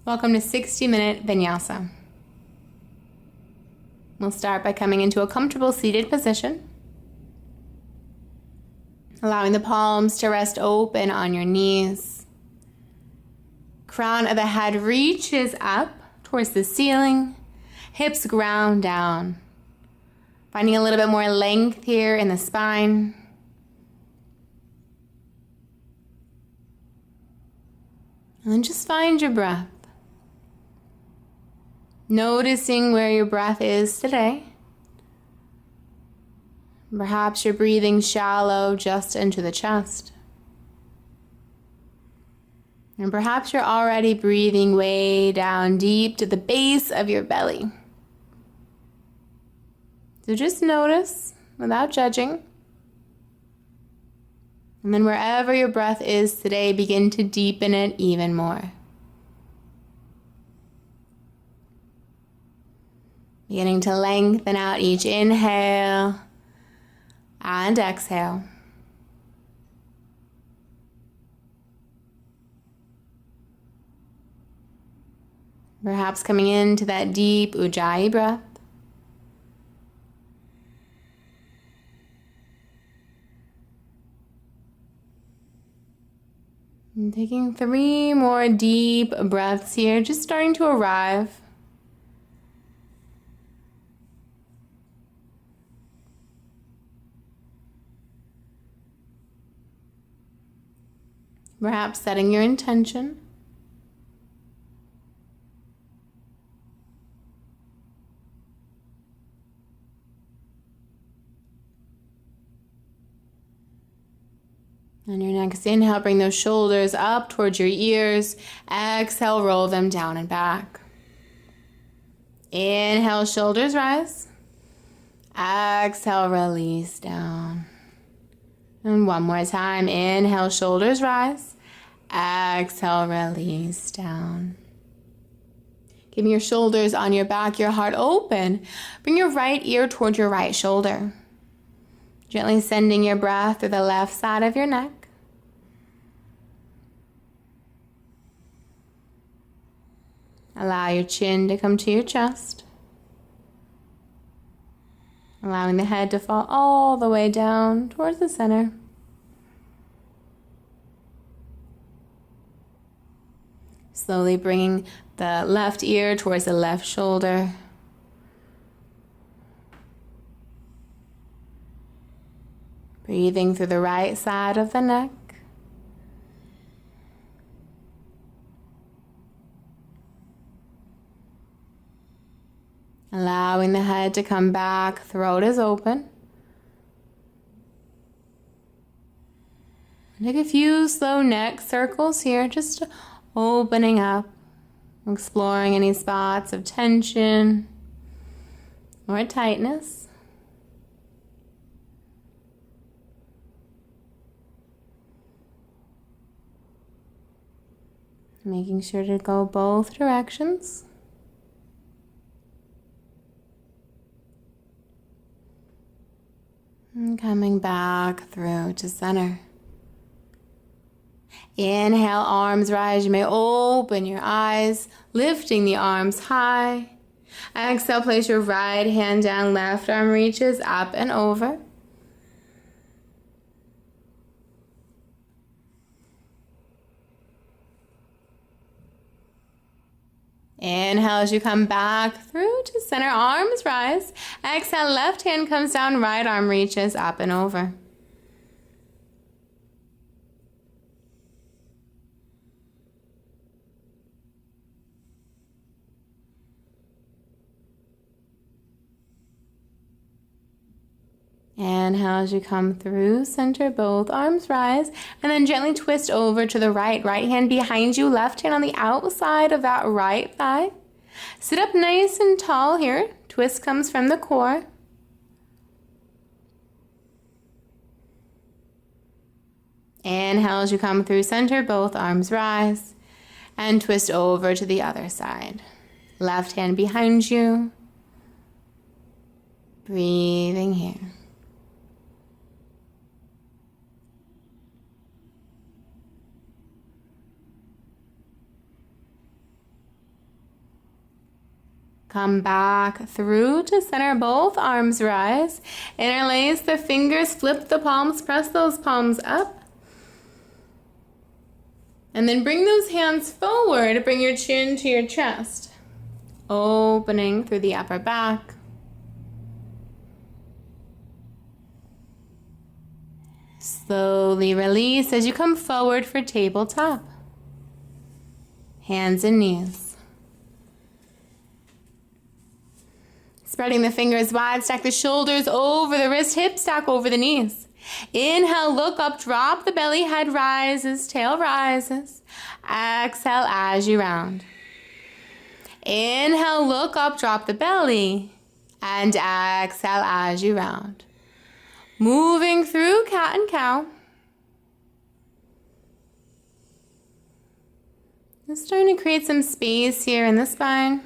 Welcome to 60-minute Vinyasa. We'll start by coming into a comfortable seated position, allowing the palms to rest open on your knees. Crown of the head reaches up towards the ceiling, hips ground down. Finding a little bit more length here in the spine. And then just find your breath. Noticing where your breath is today. Perhaps you're breathing shallow just into the chest. And perhaps you're already breathing way down deep to the base of your belly. So just notice without judging. And then wherever your breath is today, begin to deepen it even more. Beginning to lengthen out each inhale and exhale. Perhaps coming into that deep Ujjayi breath. And taking 3 more deep breaths here, just starting to arrive. Perhaps setting your intention. On your next inhale, bring those shoulders up towards your ears. Exhale, roll them down and back. Inhale, shoulders rise. Exhale, release down. And one more time. Inhale, shoulders rise. Exhale, release down. Keeping your shoulders on your back, your heart open. Bring your right ear towards your right shoulder. Gently sending your breath through the left side of your neck. Allow your chin to come to your chest. Allowing the head to fall all the way down towards the center. Slowly bringing the left ear towards the left shoulder. Breathing through the right side of the neck. Allowing the head to come back, throat is open. Take a few slow neck circles here, just opening up, exploring any spots of tension or tightness. Making sure to go both directions. And coming back through to center. Inhale, arms rise. You may open your eyes, lifting the arms high. Exhale, place your right hand down, left arm reaches up and over. Inhale as you come back through to center, arms rise. Exhale, left hand comes down, right arm reaches up and over. Inhale as you come through center, both arms rise, and then gently twist over to the right. Right hand behind you, left hand on the outside of that right thigh. Sit up nice and tall here. Twist comes from the core. Inhale as you come through center, both arms rise, and twist over to the other side. Left hand behind you. Breathing here. Come back through to center. Both arms rise. Interlace the fingers. Flip the palms. Press those palms up. And then bring those hands forward. Bring your chin to your chest. Opening through the upper back. Slowly release as you come forward for tabletop. Hands and knees. Spreading the fingers wide, stack the shoulders over the wrist, hips stack over the knees. Inhale, look up, drop the belly, head rises, tail rises. Exhale as you round. Inhale, look up, drop the belly, and exhale as you round. Moving through cat and cow. Just starting to create some space here in the spine.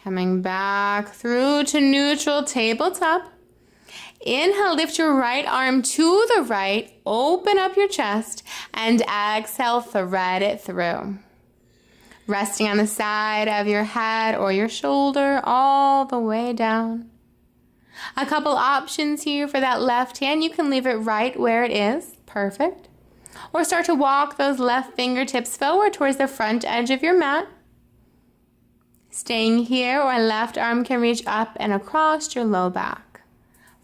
Coming back through to neutral tabletop. Inhale, lift your right arm to the right, open up your chest, and exhale, thread it through. Resting on the side of your head or your shoulder all the way down. A couple options here for that left hand. You can leave it right where it is. Perfect. Or start to walk those left fingertips forward towards the front edge of your mat. Staying here, or left arm can reach up and across your low back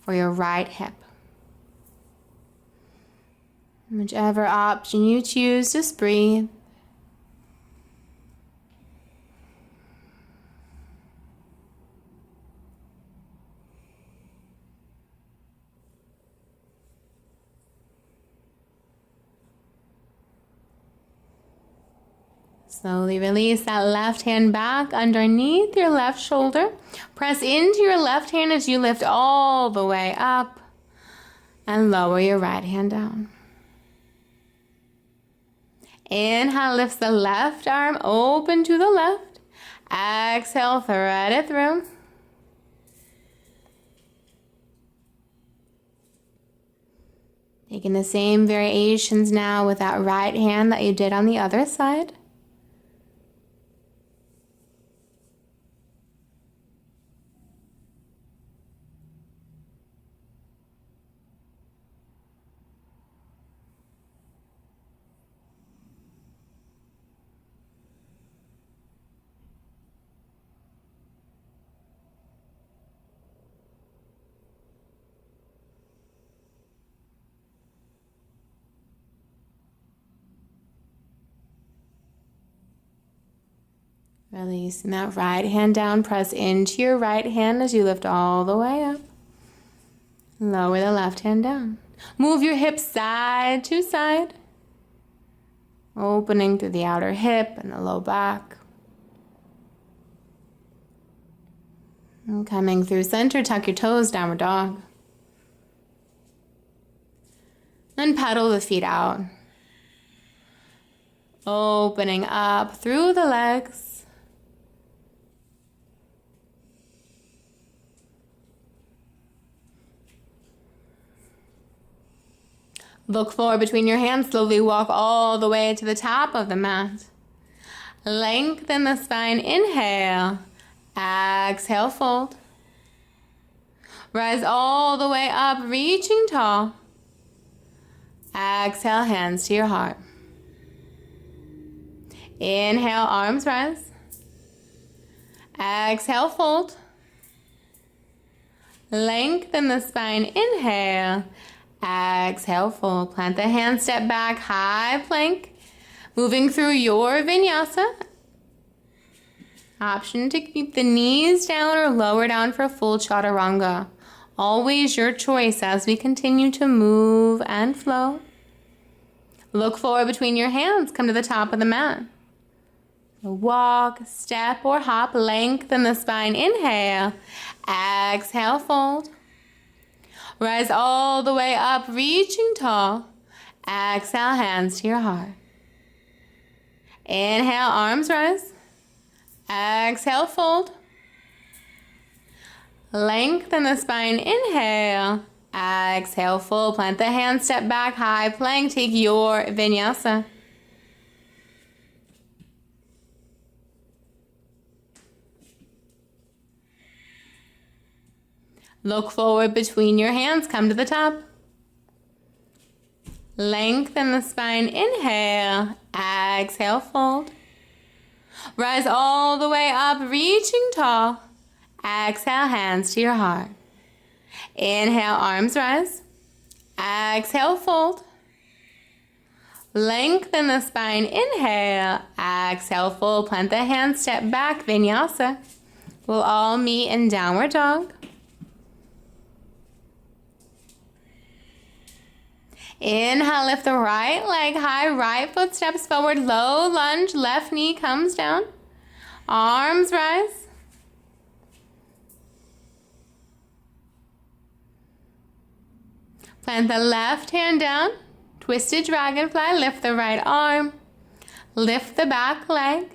for your right hip. Whichever option you choose, just breathe. Slowly release that left hand back underneath your left shoulder. Press into your left hand as you lift all the way up and lower your right hand down. Inhale, lifts the left arm open to the left. Exhale, thread it through. Taking the same variations now with that right hand that you did on the other side. Releasing that right hand down, press into your right hand as you lift all the way up. Lower the left hand down. Move your hips side to side. Opening through the outer hip and the low back. And coming through center, tuck your toes, downward dog. And pedal the feet out. Opening up through the legs. Look forward between your hands. Slowly walk all the way to the top of the mat. Lengthen the spine. Inhale. Exhale, fold. Rise all the way up, reaching tall. Exhale, hands to your heart. Inhale, arms rise. Exhale, fold. Lengthen the spine. Inhale. Exhale, fold. Plant the hands, step back, high plank. Moving through your vinyasa. Option to keep the knees down or lower down for full chaturanga. Always your choice as we continue to move and flow. Look forward between your hands. Come to the top of the mat. Walk, step, or hop. Lengthen the spine. Inhale. Exhale, fold. Rise all the way up, reaching tall. Exhale, hands to your heart. Inhale, arms rise. Exhale, fold. Lengthen the spine. Inhale. Exhale, full. Plant the hands, step back, high plank. Take your vinyasa. Look forward between your hands. Come to the top. Lengthen the spine. Inhale. Exhale, fold. Rise all the way up, reaching tall. Exhale, hands to your heart. Inhale, arms rise. Exhale, fold. Lengthen the spine. Inhale. Exhale, fold. Plant the hands, step back, vinyasa. We'll all meet in downward dog. Inhale, lift the right leg high, right foot steps forward, low lunge, left knee comes down. Arms rise. Plant the left hand down, twisted dragonfly, lift the right arm, lift the back leg.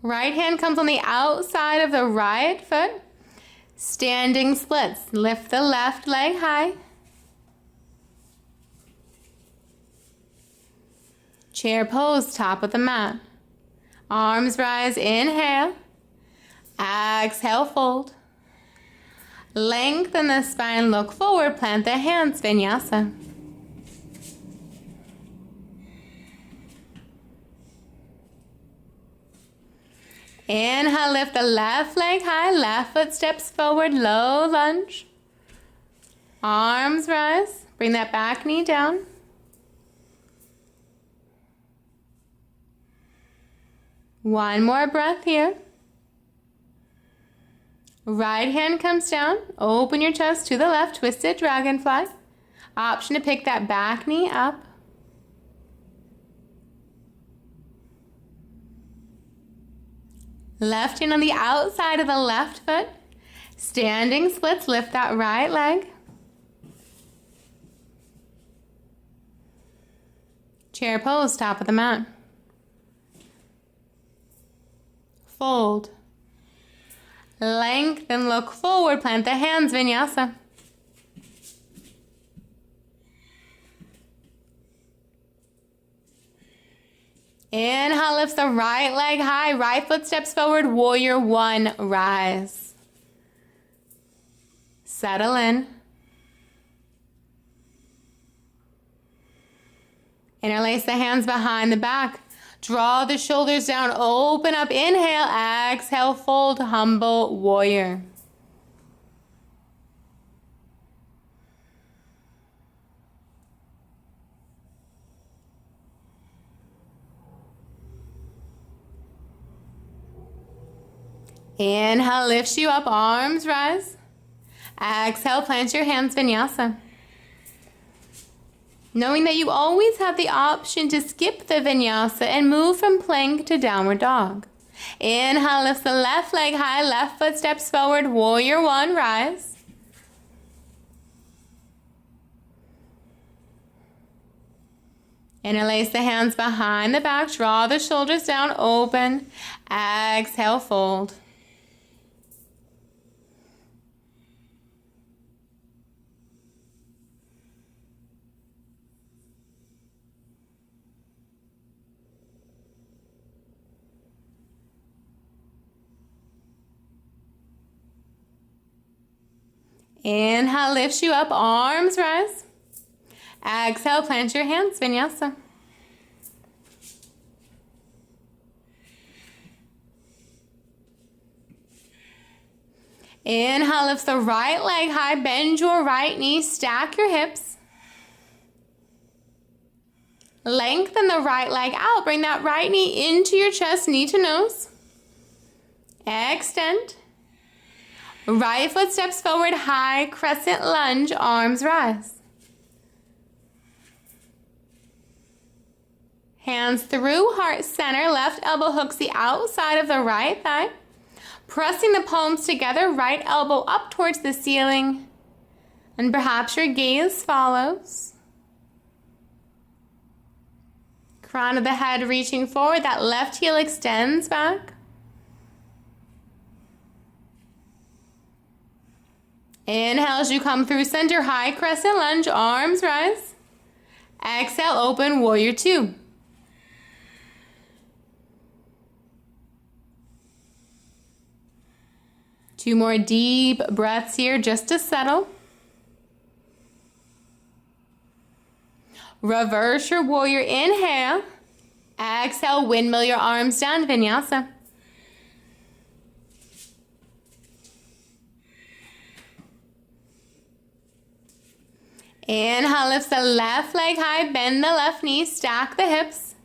Right hand comes on the outside of the right foot. Standing splits. Lift the left leg high. Chair pose, top of the mat. Arms rise, inhale. Exhale, fold. Lengthen the spine, look forward, plant the hands, vinyasa. Inhale, lift the left leg high, left foot steps forward, low lunge. Arms rise, bring that back knee down. One more breath here. Right hand comes down, open your chest to the left, twisted dragonfly. Option to pick that back knee up. Left hand on the outside of the left foot. Standing splits, lift that right leg. Chair pose, top of the mat. Fold. Lengthen, look forward, plant the hands, vinyasa. Inhale, lifts the right leg high, right foot steps forward, warrior one, rise. Settle in. Interlace the hands behind the back. Draw the shoulders down, open up, inhale, exhale, fold, humble warrior. Inhale, lifts you up, arms rise. Exhale, plant your hands, vinyasa. Knowing that you always have the option to skip the vinyasa and move from plank to downward dog. Inhale, lifts the left leg high, left foot steps forward, warrior one, rise. Interlace the hands behind the back, draw the shoulders down, open. Exhale, fold. Inhale, lifts you up, arms rise. Exhale, plant your hands, vinyasa. Inhale, lifts the right leg high, bend your right knee, stack your hips. Lengthen the right leg out, bring that right knee into your chest, knee to nose. Extend. Right foot steps forward, high crescent lunge, arms rise. Hands through heart center, left elbow hooks the outside of the right thigh. Pressing the palms together, right elbow up towards the ceiling. And perhaps your gaze follows. Crown of the head reaching forward, that left heel extends back. Inhale as you come through center, high crescent lunge, arms rise. Exhale, open, warrior two. Two more deep breaths here just to settle. Reverse your warrior, inhale. Exhale, windmill your arms down, Vinyasa. Inhale, lift the left leg high, bend the left knee, stack the hips.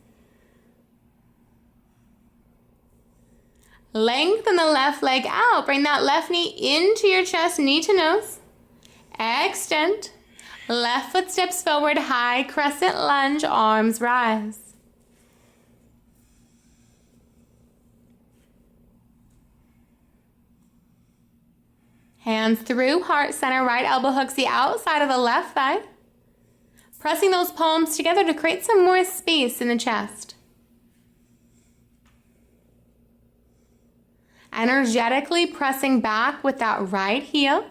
Lengthen the left leg out. Bring that left knee into your chest, knee to nose. Extend. Left foot steps forward, high crescent lunge, arms rise. Hands through heart center, right elbow hooks the outside of the left thigh. Pressing those palms together to create some more space in the chest. Energetically pressing back with that right heel.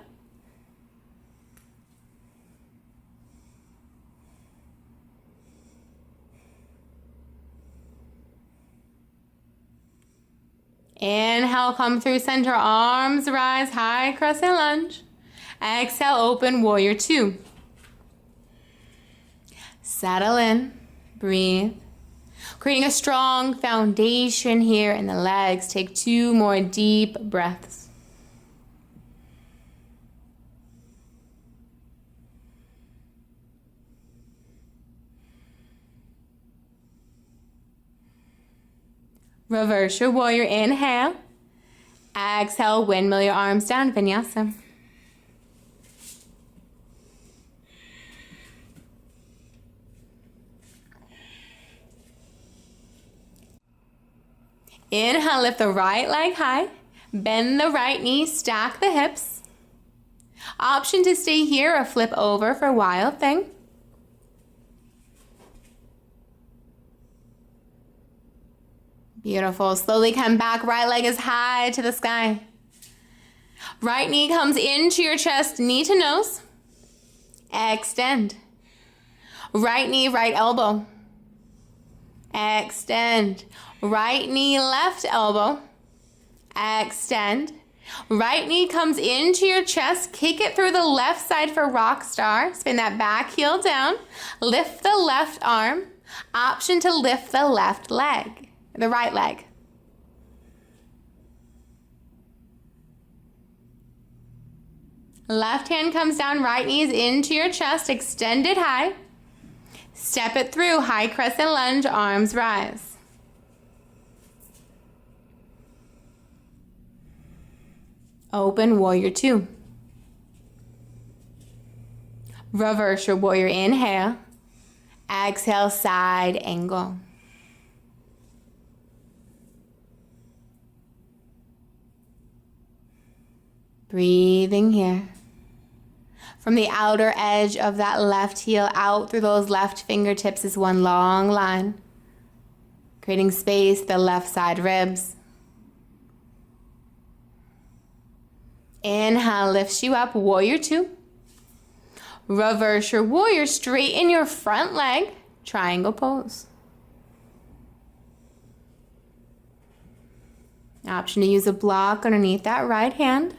Inhale, come through center, arms rise, high crescent lunge. Exhale, open, warrior two. Settle in, breathe. Creating a strong foundation here in the legs. Take two more deep breaths. Reverse your warrior, inhale. Exhale, windmill your arms down, Vinyasa. Inhale, lift the right leg high. Bend the right knee, stack the hips. Option to stay here or flip over for wild thing. Beautiful. Slowly come back. Right leg is high to the sky. Right knee comes into your chest, knee to nose. Extend. Right knee, right elbow. Extend. Right knee, left elbow. Extend. Right knee comes into your chest. Kick it through the left side for rock star. Spin that back heel down. Lift the left arm. Option to lift the left leg, the right leg. Left hand comes down, right knee is into your chest, extended high. Step it through, high crescent lunge, arms rise. Open, warrior two. Reverse your warrior, inhale. Exhale, side angle. Breathing here. From the outer edge of that left heel out through those left fingertips is one long line, creating space, the left side ribs. Inhale lifts you up, warrior two. Reverse your warrior, straighten your front leg, triangle pose. Option to use a block underneath that right hand.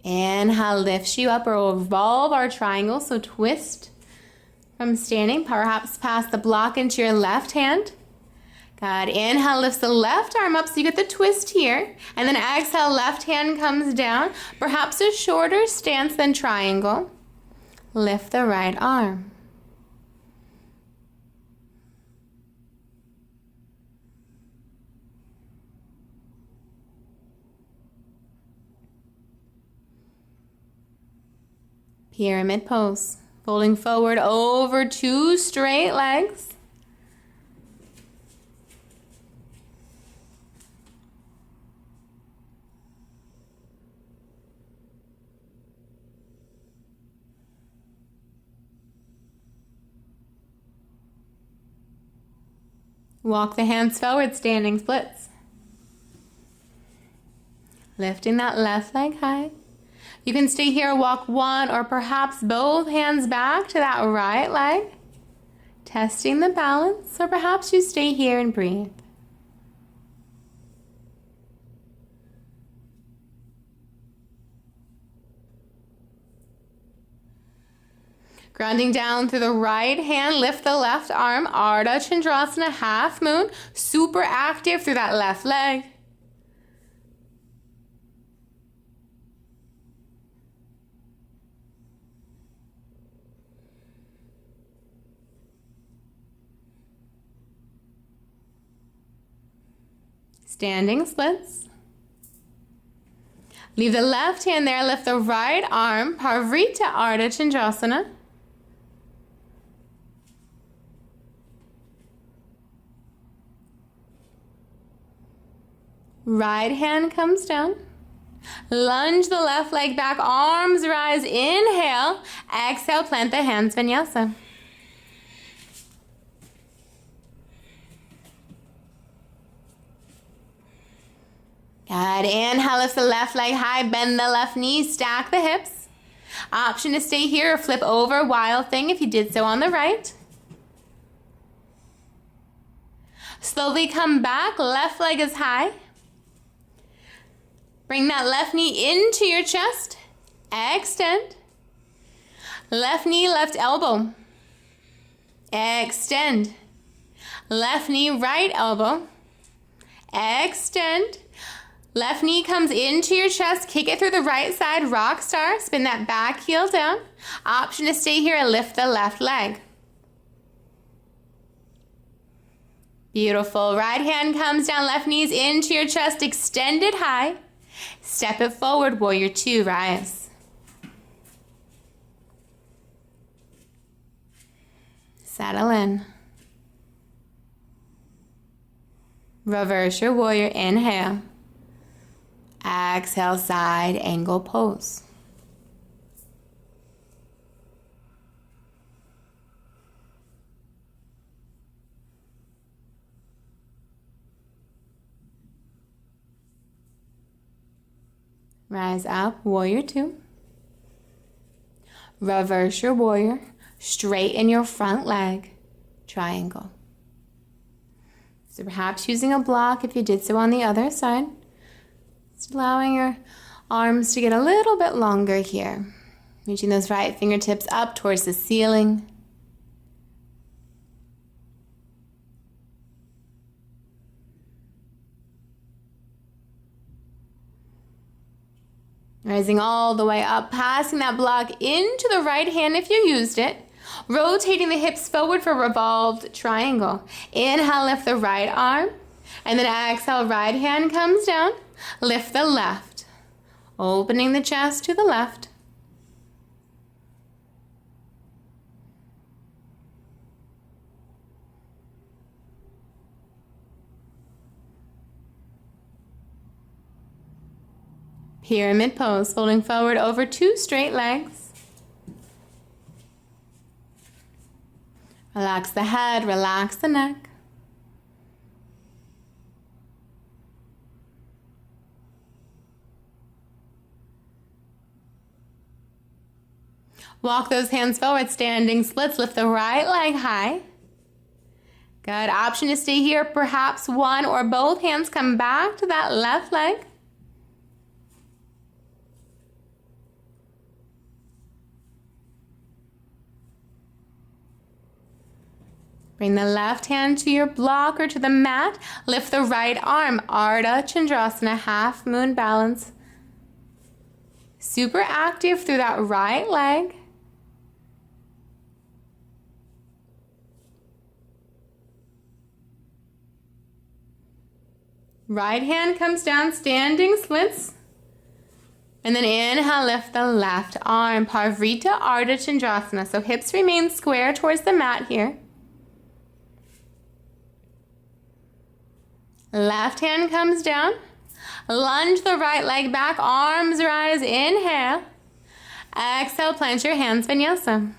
Inhale lifts you up, or revolve our triangle, so twist from standing, perhaps pass the block into your left hand. Good. Inhale lifts the left arm up so you get the twist here, and then exhale, left hand comes down, perhaps a shorter stance than triangle. Lift the right arm. Pyramid pose. Folding forward over two straight legs. Walk the hands forward, standing splits. Lifting that left leg high. You can stay here, walk one or perhaps both hands back to that right leg. Testing the balance, or perhaps you stay here and breathe. Grounding down through the right hand, lift the left arm, Ardha Chandrasana, half moon, super active through that left leg. Standing splits. Leave the left hand there, lift the right arm, Parvrita Ardha Chandrasana. Right hand comes down. Lunge the left leg back, arms rise, inhale. Exhale, plant the hands, Vinyasa. Good. Inhale, lift the left leg high, bend the left knee, stack the hips. Option to stay here or flip over, wild thing if you did so on the right. Slowly come back, left leg is high. Bring that left knee into your chest. Extend. Left knee, left elbow. Extend. Left knee, right elbow. Extend. Left knee comes into your chest. Kick it through the right side, rock star. Spin that back heel down. Option to stay here and lift the left leg. Beautiful. Right hand comes down, left knees into your chest, extended high. Step it forward, warrior two, rise. Settle in. Reverse your warrior, inhale. Exhale, side angle pose. Rise up, warrior two. Reverse your warrior, straighten your front leg, triangle. So perhaps using a block if you did so on the other side. Just allowing your arms to get a little bit longer here. Reaching those right fingertips up towards the ceiling. Rising all the way up, passing that block into the right hand if you used it. Rotating the hips forward for revolved triangle. Inhale, lift the right arm. And then exhale, right hand comes down. Lift the left. Opening the chest to the left. Pyramid pose, folding forward over two straight legs. Relax the head, relax the neck. Walk those hands forward, standing splits. Lift the right leg high. Good. Option to stay here. Perhaps one or both hands come back to that left leg. Bring the left hand to your block or to the mat. Lift the right arm. Ardha Chandrasana, half moon balance. Super active through that right leg. Right hand comes down, standing splits. And then inhale, lift the left arm. Parvrita Ardha Chandrasana. So hips remain square towards the mat here. Left hand comes down. Lunge the right leg back. Arms rise. Inhale. Exhale, plant your hands, Vinyasa.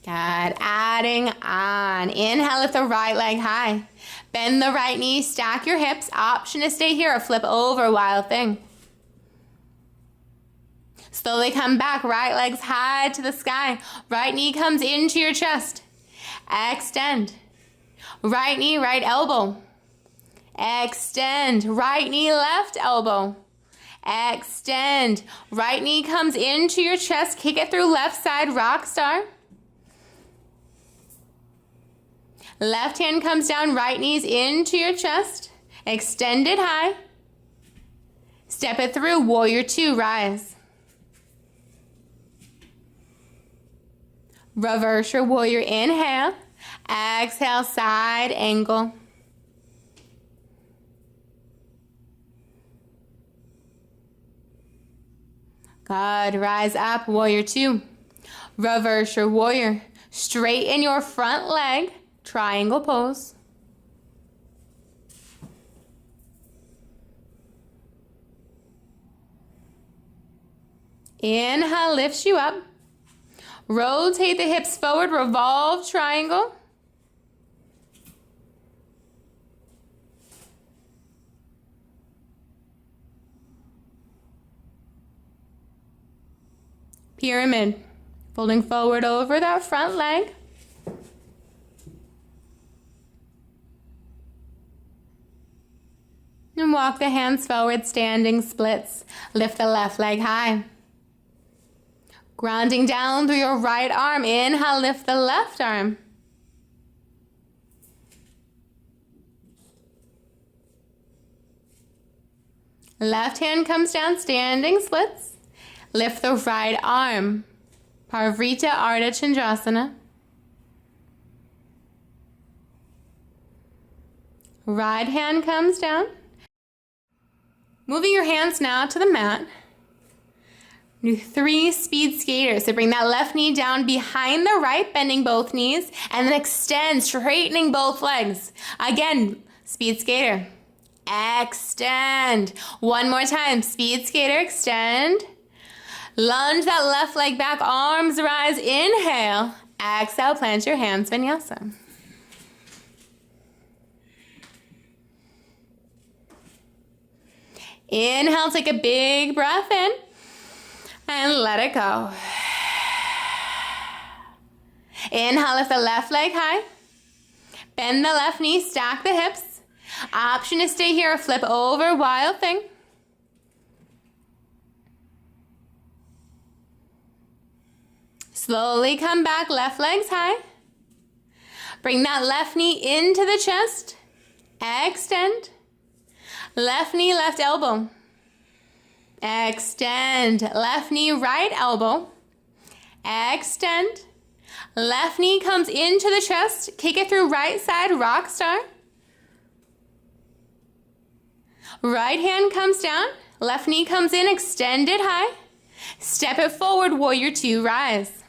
Good. Adding on. Inhale, lift the right leg high. Bend the right knee, stack your hips. Option to stay here or flip over, wild thing. Slowly come back, right leg's high to the sky. Right knee comes into your chest. Extend. Right knee, right elbow. Extend. Right knee, left elbow. Extend. Right knee comes into your chest. Kick it through left side, rock star. Left hand comes down, right knees into your chest. Extend it high. Step it through, warrior two, rise. Reverse your warrior, inhale. Exhale, side angle. Good, rise up, warrior two. Reverse your warrior. Straighten your front leg, triangle pose. Inhale, lifts you up. Rotate the hips forward, revolve triangle. Pyramid. Folding forward over that front leg. And walk the hands forward, standing splits. Lift the left leg high. Grounding down through your right arm. Inhale, lift the left arm. Left hand comes down, standing splits. Lift the right arm. Parivrtta Ardha Chandrasana. Right hand comes down. Moving your hands now to the mat. Do 3 speed skaters. So bring that left knee down behind the right, bending both knees, and then extend, straightening both legs. Again, speed skater. Extend. One more time. Speed skater, extend. Lunge that left leg back, arms rise. Inhale. Exhale, plant your hands, Vinyasa. Inhale, take a big breath in. And let it go. Inhale, lift the left leg high. Bend the left knee, stack the hips. Option to stay here or flip over, wild thing. Slowly come back, left leg's high. Bring that left knee into the chest. Extend. Left knee, left elbow. Extend. Left knee, right elbow. Extend. Left knee comes into the chest. Kick it through right side, rock star. Right hand comes down. Left knee comes in, extend it high. Step it forward, warrior two, rise.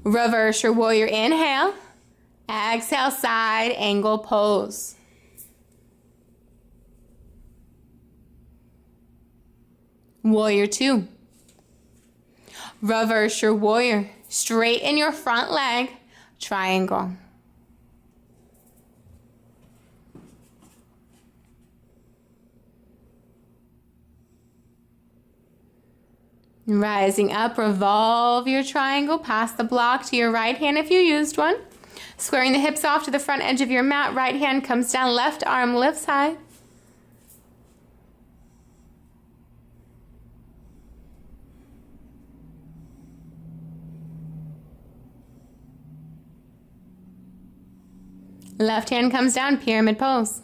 Reverse your warrior, inhale. Exhale, side angle pose. Warrior two. Reverse your warrior. Straighten your front leg, triangle. Rising up, revolve your triangle. Pass the block to your right hand if you used one. Squaring the hips off to the front edge of your mat. Right hand comes down, left arm lifts high. Left hand comes down, pyramid pose.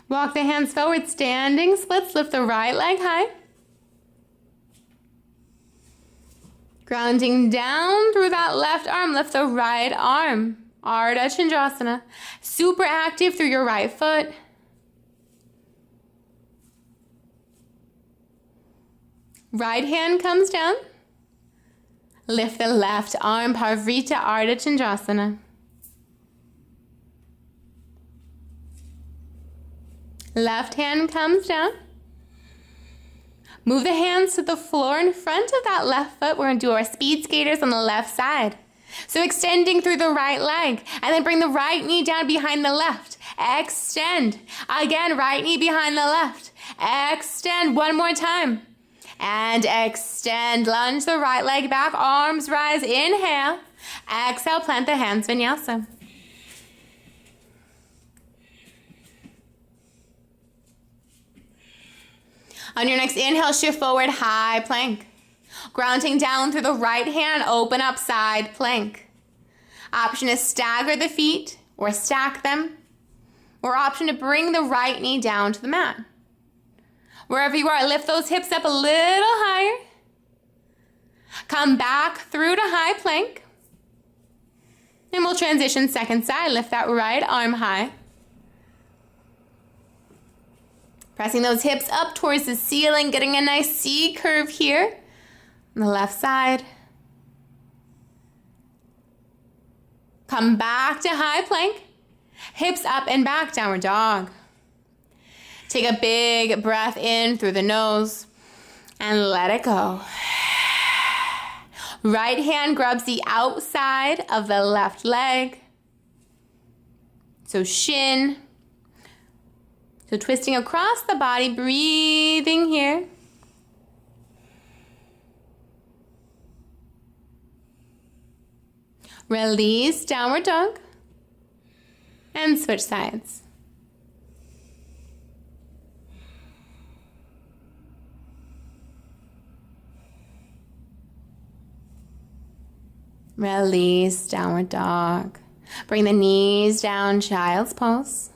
Walk the hands forward, standing splits. Lift the right leg high. Grounding down through that left arm, lift the right arm. Ardha Chandrasana. Super active through your right foot. Right hand comes down. Lift the left arm, Parvrita Ardha Chandrasana. Left hand comes down. Move the hands to the floor in front of that left foot. We're going to do our speed skaters on the left side. So extending through the right leg, and then bring the right knee down behind the left. Extend. Again, right knee behind the left. Extend one more time. And extend. Lunge the right leg back. Arms rise. Inhale. Exhale. Plant the hands. Vinyasa. On your next inhale, shift forward, high plank. Grounding down through the right hand, open up, side plank. Option is stagger the feet or stack them. Or option to bring the right knee down to the mat. Wherever you are, lift those hips up a little higher. Come back through to high plank. And we'll transition second side. Lift that right arm high. Pressing those hips up towards the ceiling, getting a nice C curve here on the left side. Come back to high plank. Hips up and back, downward dog. Take a big breath in through the nose and let it go. Right hand grabs the outside of the left leg. So shin. So twisting across the body, breathing here. Release, downward dog. And switch sides. Release, downward dog. Bring the knees down, child's pose.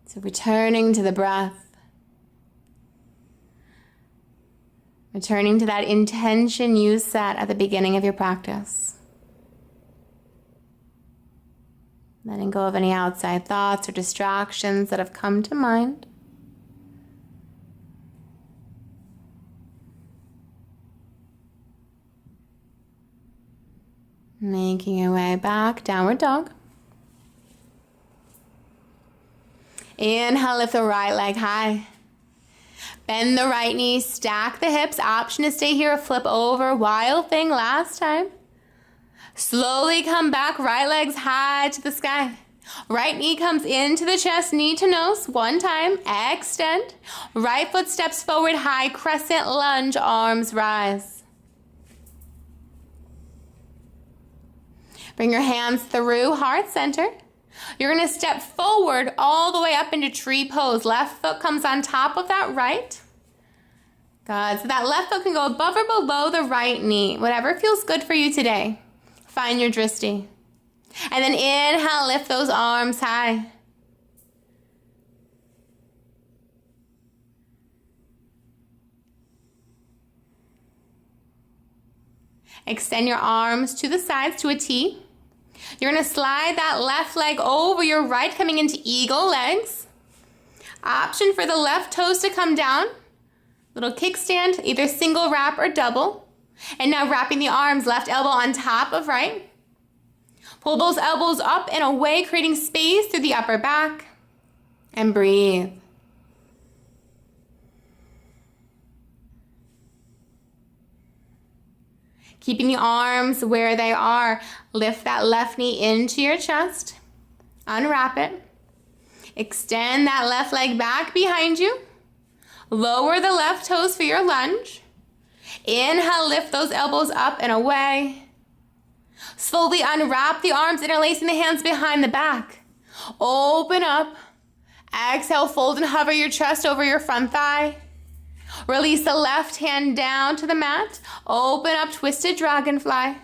So returning to the breath. Returning to that intention you set at the beginning of your practice. Letting go of any outside thoughts or distractions that have come to mind. Making your way back, downward dog. Inhale, lift the right leg high. Bend the right knee, stack the hips. Option to stay here or flip over. Wild thing last time. Slowly come back, right legs high to the sky. Right knee comes into the chest, knee to nose. One time, extend. Right foot steps forward, high crescent lunge, arms rise. Bring your hands through heart center. You're going to step forward all the way up into tree pose. Left foot comes on top of that right. Good. So that left foot can go above or below the right knee. Whatever feels good for you today. Find your dristi. And then inhale, lift those arms high. Extend your arms to the sides to a T. You're going to slide that left leg over your right, coming into eagle legs. Option for the left toes to come down. Little kickstand, either single wrap or double. And now wrapping the arms, left elbow on top of right. Pull those elbows up and away, creating space through the upper back. And breathe. Keeping the arms where they are. Lift that left knee into your chest. Unwrap it. Extend that left leg back behind you. Lower the left toes for your lunge. Inhale, lift those elbows up and away. Slowly unwrap the arms, interlacing the hands behind the back. Open up. Exhale, fold and hover your chest over your front thigh. Release the left hand down to the mat. Open up, twisted dragonfly.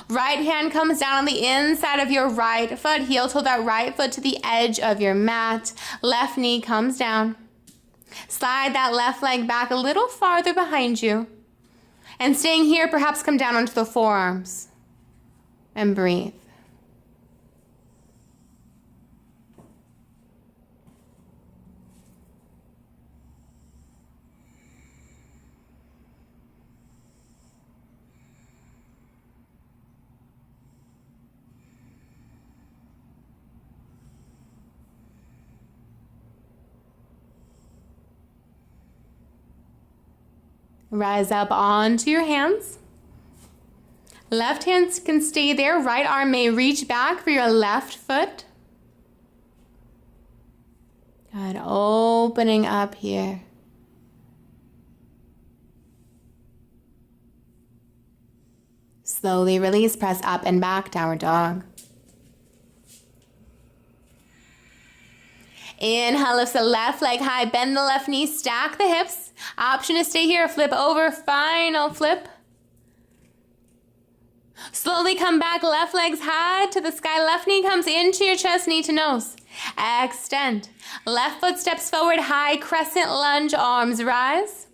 Right hand comes down on the inside of your right foot. Heel toe that right foot to the edge of your mat. Left knee comes down. Slide that left leg back a little farther behind you. And staying here, perhaps come down onto the forearms. And breathe. Rise up onto your hands. Left hand can stay there. Right arm may reach back for your left foot. Good. Opening up here. Slowly release. Press up and back. Downward dog. Inhale, lift the left leg high. Bend the left knee. Stack the hips. Option to stay here. Flip over. Final flip. Slowly come back. Left leg's high to the sky. Left knee comes into your chest, knee to nose. Extend. Left foot steps forward. High crescent lunge. Arms rise.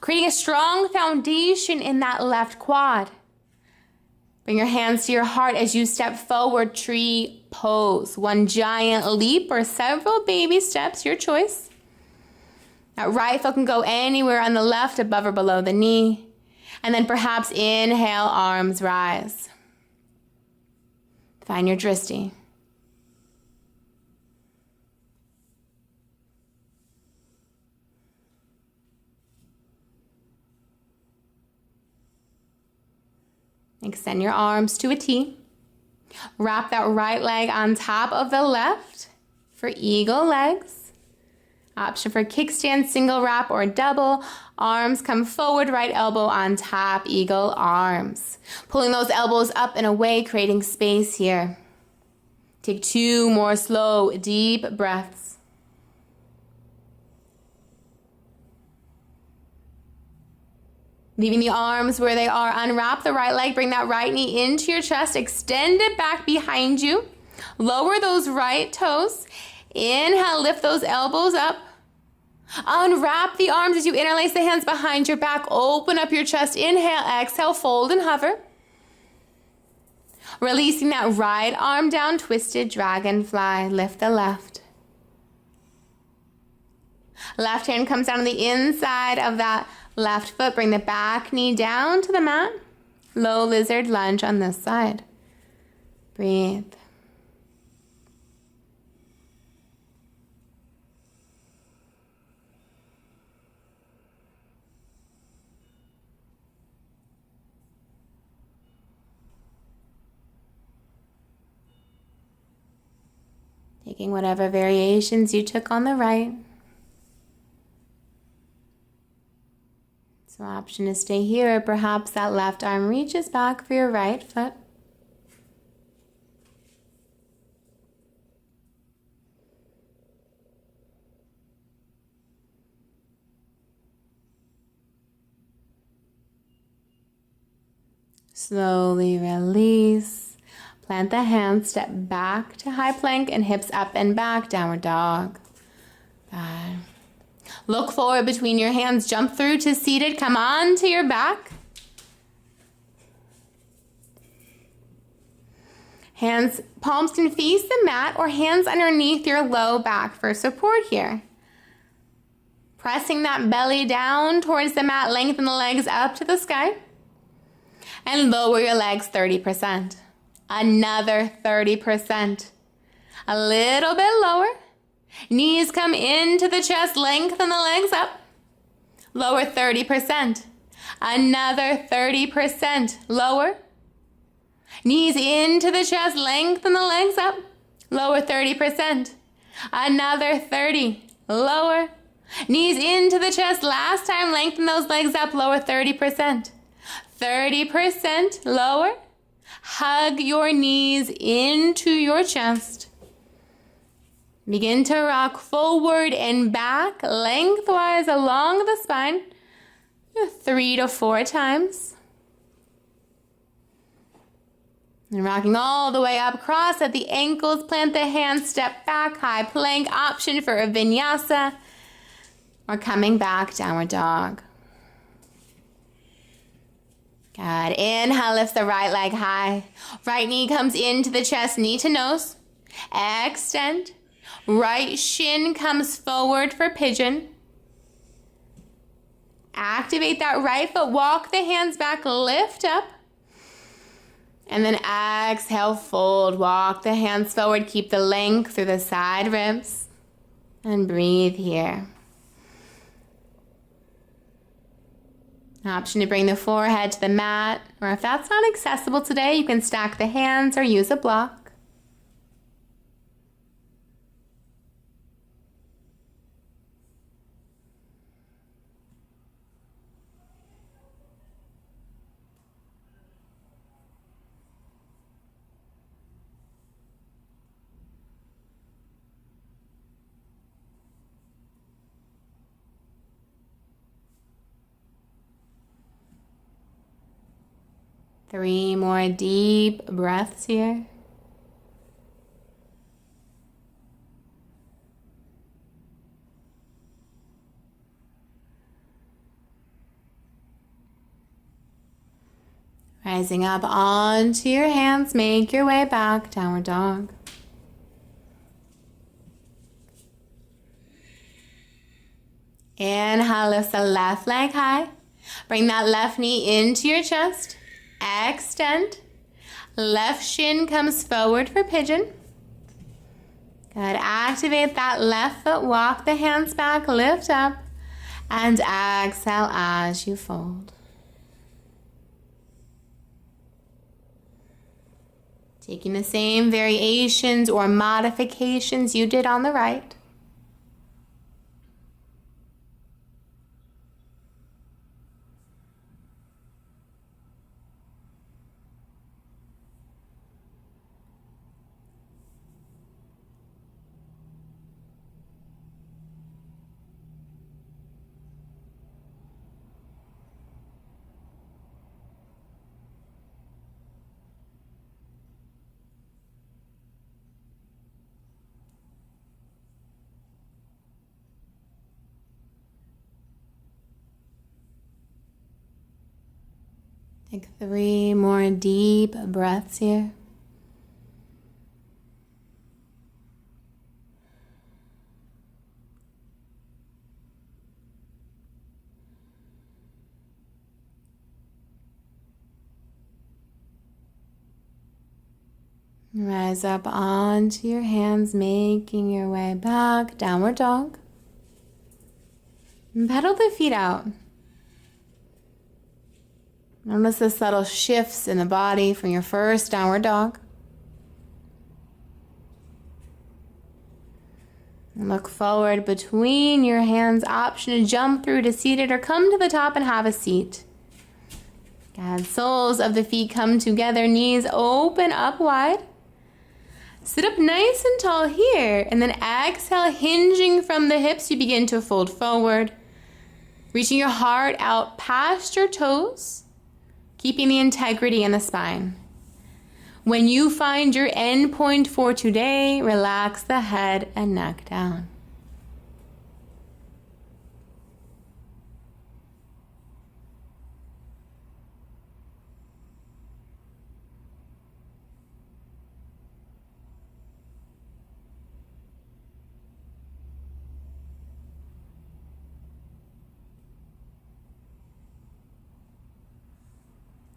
Creating a strong foundation in that left quad. Bring your hands to your heart as you step forward. Tree pose. One giant leap or several baby steps, your choice. That right foot can go anywhere on the left, above or below the knee. And then perhaps inhale, arms rise. Find your dristi. Extend your arms to a T. Wrap that right leg on top of the left for eagle legs. Option for kickstand, single wrap, or double. Arms come forward, right elbow on top, eagle arms. Pulling those elbows up and away, creating space here. Take 2 more slow, deep breaths. Leaving the arms where they are. Unwrap the right leg. Bring that right knee into your chest. Extend it back behind you. Lower those right toes. Inhale, lift those elbows up. Unwrap the arms as you interlace the hands behind your back. Open up your chest. Inhale, exhale, fold and hover. Releasing that right arm down, twisted dragonfly. Lift the left. Left hand comes down on the inside of that left foot. Bring the back knee down to the mat. Low lizard lunge on this side. Breathe. Taking whatever variations you took on the right. So option to stay here, or perhaps that left arm reaches back for your right foot. Slowly release. Plant the hands, step back to high plank and hips up and back, downward dog. Good. Look forward between your hands, jump through to seated, come on to your back. Hands, palms can face the mat or hands underneath your low back for support here. Pressing that belly down towards the mat, lengthen the legs up to the sky. And lower your legs 30%. Another 30%. A little bit lower. Knees come into the chest, lengthen the legs up. Lower 30%. Another 30%. Lower. Knees into the chest, lengthen the legs up. Lower 30%. Another 30. Lower. Knees into the chest. Last time, lengthen those legs up. Lower 30%. 30%. Lower. Hug your knees into your chest. Begin to rock forward and back, lengthwise along the spine, 3 to 4 times. And rocking all the way up, cross at the ankles, plant the hands, step back, high plank, option for a vinyasa, or coming back, downward dog. Good. Inhale, lift the right leg high. Right knee comes into the chest, knee to nose. Extend. Right shin comes forward for pigeon. Activate that right foot. Walk the hands back, lift up. And then exhale, fold. Walk the hands forward. Keep the length through the side ribs. And breathe here. An option to bring the forehead to the mat, or if that's not accessible today, you can stack the hands or use a block. Three more deep breaths here. Rising up onto your hands, make your way back, downward dog. Inhale, lift the left leg high. Bring that left knee into your chest. Extend. Left shin comes forward for pigeon. Good. Activate that left foot. Walk the hands back. Lift up. And exhale as you fold. Taking the same variations or modifications you did on the right. Take 3 more deep breaths here. Rise up onto your hands, making your way back, downward dog. And pedal the feet out. Notice the subtle shifts in the body from your first downward dog. And look forward between your hands. Option to jump through to seated or come to the top and have a seat. Good. Soles of the feet come together, knees open up wide. Sit up nice and tall here, and then exhale, hinging from the hips, you begin to fold forward. Reaching your heart out past your toes, keeping the integrity in the spine. When you find your end point for today, relax the head and neck down.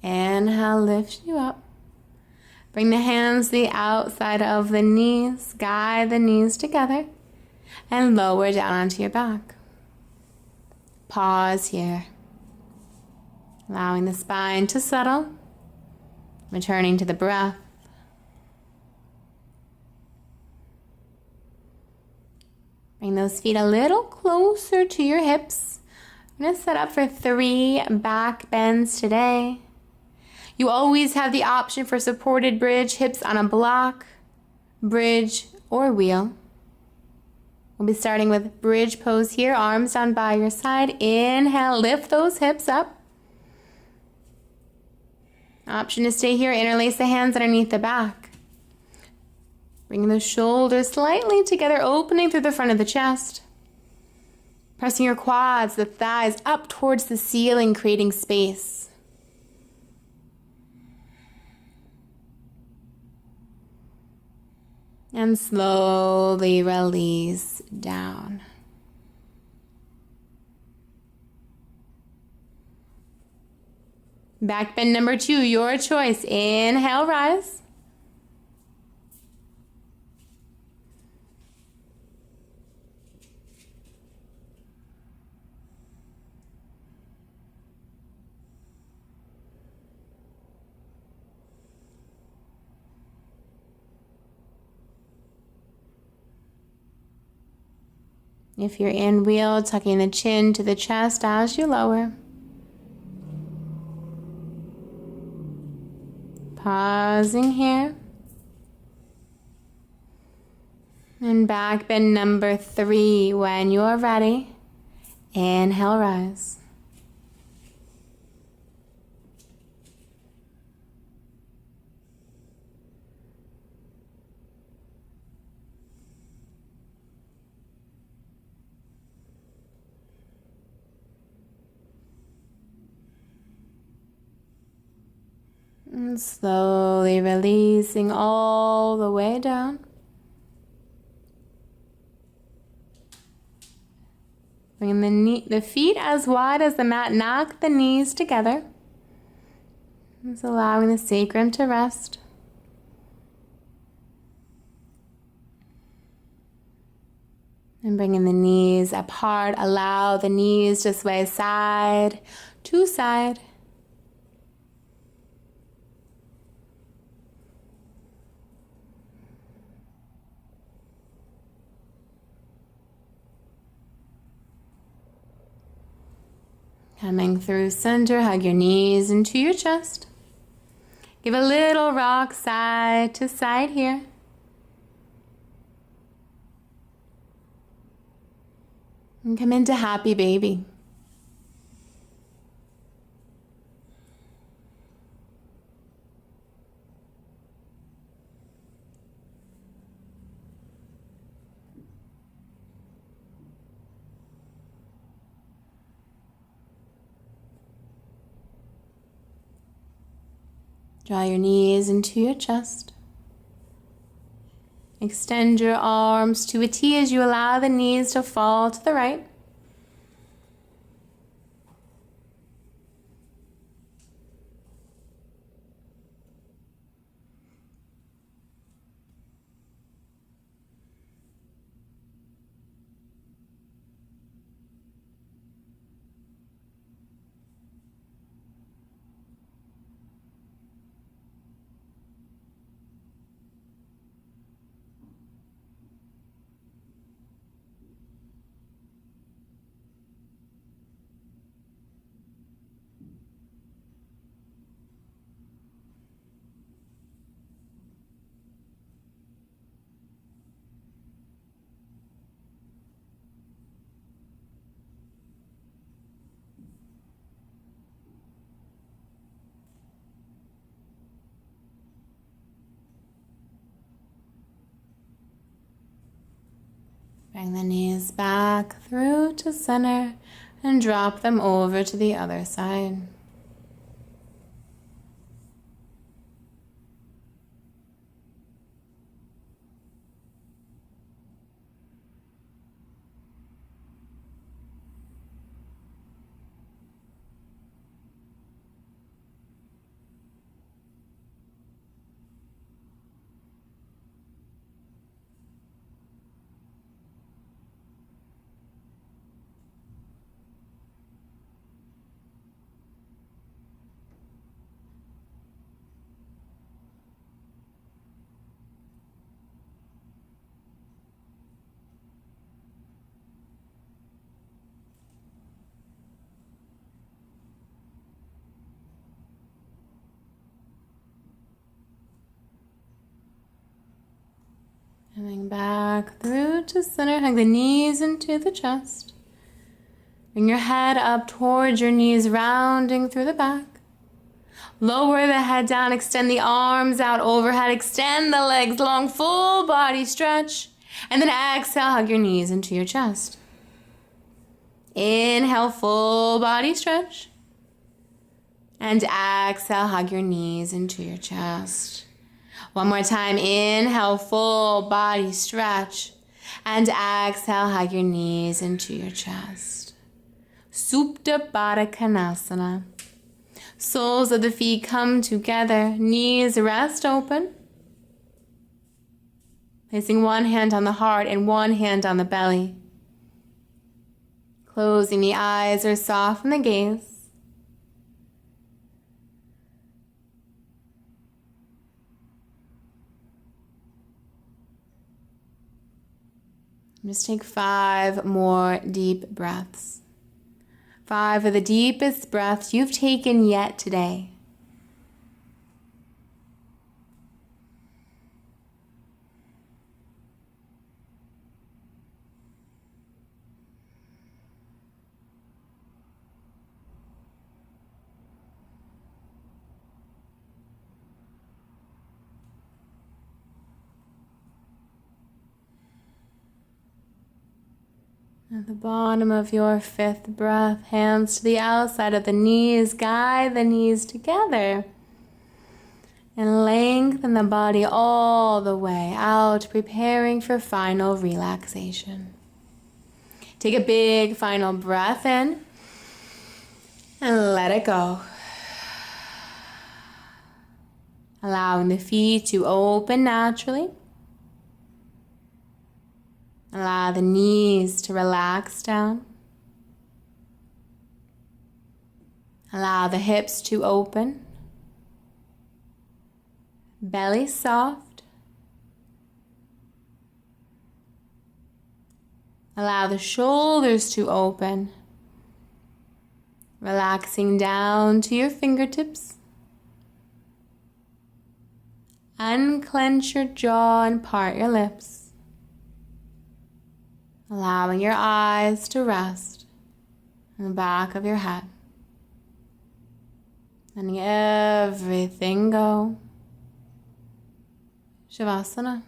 Inhale, lift you up. Bring the hands to the outside of the knees. Guide the knees together and lower down onto your back. Pause here. Allowing the spine to settle. Returning to the breath. Bring those feet a little closer to your hips. I'm going to set up for 3 back bends today. You always have the option for supported bridge, hips on a block, bridge, or wheel. We'll be starting with bridge pose here, arms down by your side. Inhale, lift those hips up. Option to stay here, interlace the hands underneath the back. Bring the shoulders slightly together, opening through the front of the chest. Pressing your quads, the thighs up towards the ceiling, creating space. And slowly release down. Back bend number 2, your choice. Inhale, rise. If you're in wheel, tucking the chin to the chest as you lower. Pausing here. And back bend number 3 when you're ready. Inhale, rise. And slowly releasing all the way down. Bringing the feet as wide as the mat, knock the knees together. Just allowing the sacrum to rest. And bringing the knees apart, allow the knees to sway side to side. Coming through center, hug your knees into your chest. Give a little rock side to side here. And come into happy baby. Draw your knees into your chest. Extend your arms to a T as you allow the knees to fall to the right. Bring the knees back through to center and drop them over to the other side. Coming back through to center, hug the knees into the chest. Bring your head up towards your knees, rounding through the back. Lower the head down, extend the arms out overhead, extend the legs long, full body stretch. And then exhale, hug your knees into your chest. Inhale, full body stretch. And exhale, hug your knees into your chest. One more time, inhale, full body stretch. And exhale, hug your knees into your chest. Supta Baddha Konasana. Soles of the feet come together, knees rest open. Placing one hand on the heart and one hand on the belly. Closing the eyes or soften the gaze. Just take 5 more deep breaths. 5 of the deepest breaths you've taken yet today. At the bottom of your 5th breath, hands to the outside of the knees, guide the knees together. And lengthen the body all the way out, preparing for final relaxation. Take a big final breath in and let it go. Allowing the feet to open naturally. Allow the knees to relax down. Allow the hips to open. Belly soft. Allow the shoulders to open. Relaxing down to your fingertips. Unclench your jaw and part your lips. Allowing your eyes to rest in the back of your head. Letting everything go. Shavasana.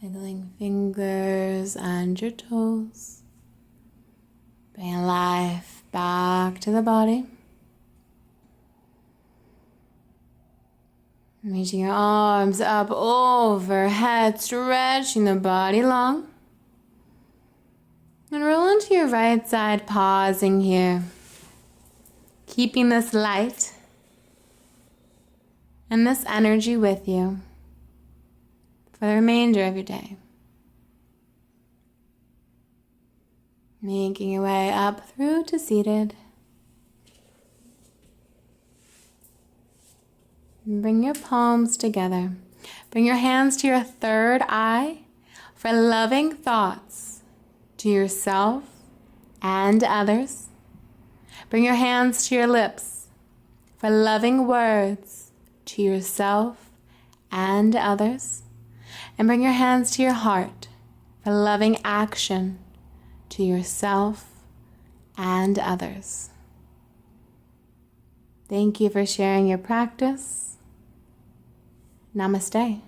wiggling fingers and your toes. Bring life back to the body. Reaching your arms up overhead, stretching the body long. And roll into your right side, pausing here. Keeping this light and this energy with you for the remainder of your day. Making your way up through to seated. And bring your palms together. Bring your hands to your third eye for loving thoughts to yourself and others. Bring your hands to your lips for loving words to yourself and others. And bring your hands to your heart for loving action to yourself and others. Thank you for sharing your practice. Namaste.